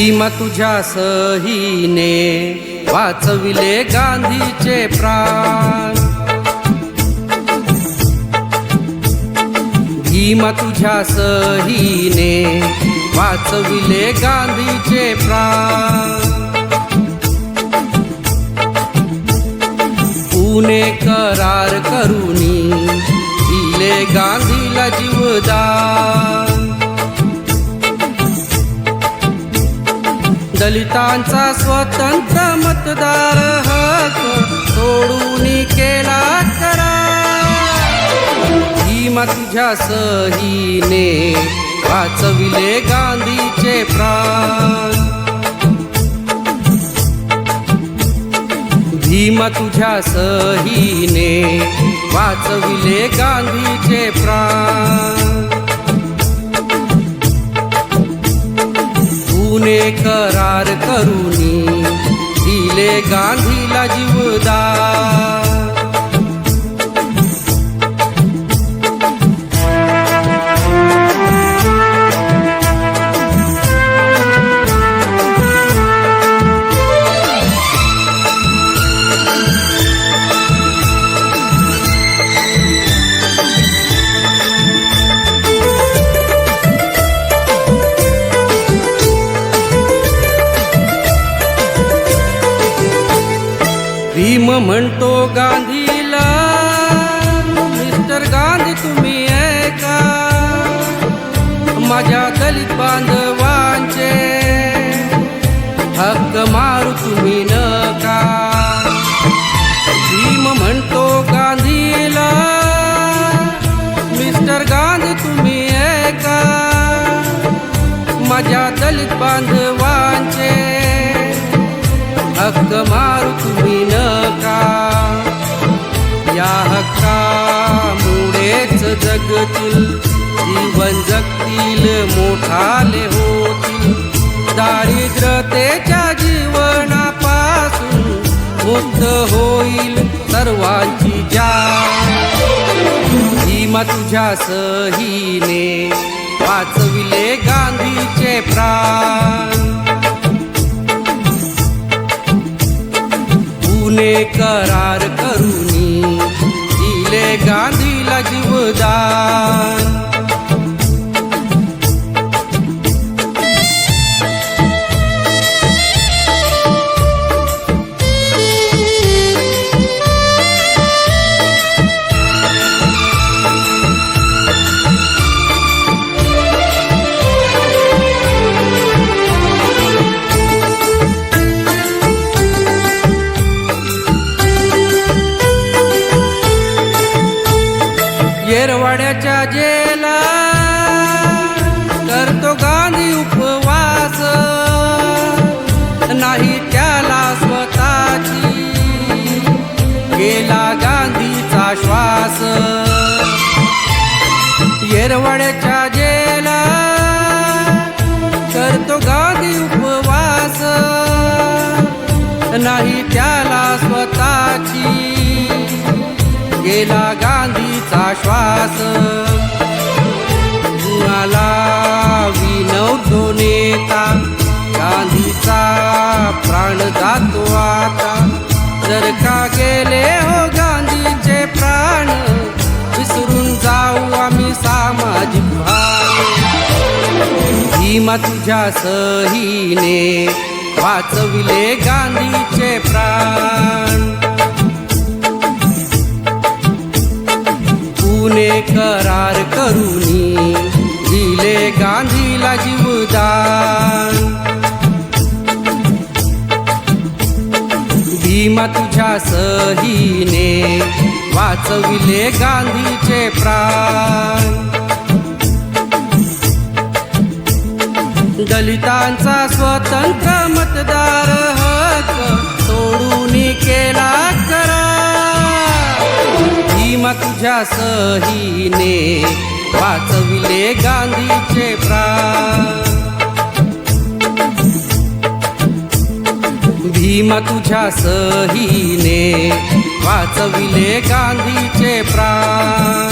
भीमा तुझ्या सहीने वाचविले गांधीचे प्राण। भीमा तुझ्या सहीने वाचविले गांधीचे प्राण। पुणे करार करुनी दिले गांधीला जीवदान। दलितांचा स्वतंत्र मतदार हक्क सोडून केला करार। भीमा तुझ्या सहीने वाचविले गांधीचे प्राण। भीमा तुझ्या सहीने वाचविले गांधीचे प्राण। पुणे करार करुनी दिले गांधीला जीवदान। भीम म्हणतो गांधीला, मिस्टर गांधी तुम्ही ऐका, माझ्या दलित बांधवांचे हक्क मारू तुम्ही नका। भीम म्हणतो गांधीला, मिस्टर गांधी तुम्ही ऐका, माझ्या दलित बांधवांचे हक्क मारू तुम्ही नका। या हक्कामुळेच जगतील, जीवन जगतील, मोठाले होतील, दारिद्र्यतेच्या जीवनापासून मुक्त होईल सर्वांची जान। भीमा तुझ्या सहीने वाचविले गांधीचे प्राण। पुणे करार करुनी दिले गांधीला जीवदान। येरवाड्याच्या जेला करतो गांधी उपवास, नाही त्याला स्वतःची गेला गांधीचा श्वास। येरवाड्याच्या जेला करतो गांधी उपवास, नाही त्याला स्वतःची गेला गांधीचा श्वास। कुणाला विनवतो नेता, गांधीचा प्राण जातो आता। जर का गेले हो गांधीचे प्राण, विसरून जाऊ आम्ही सामाजिक भान। भीमा तुझ्या सहीने वाचविले गांधीचे प्राण। पुणे करार करुनी दिले गांधीला जीवदान। भीमा तुझ्या सहीने वाचविले गांधीचे प्राण। दलितांचा स्वतंत्र मतदार हक्क सोडून केला करार। भीमा तुझ्या सहीने वाचविले गांधीचे प्राण। भीमा तुझ्या सहीने वाचविले गांधीचे प्राण।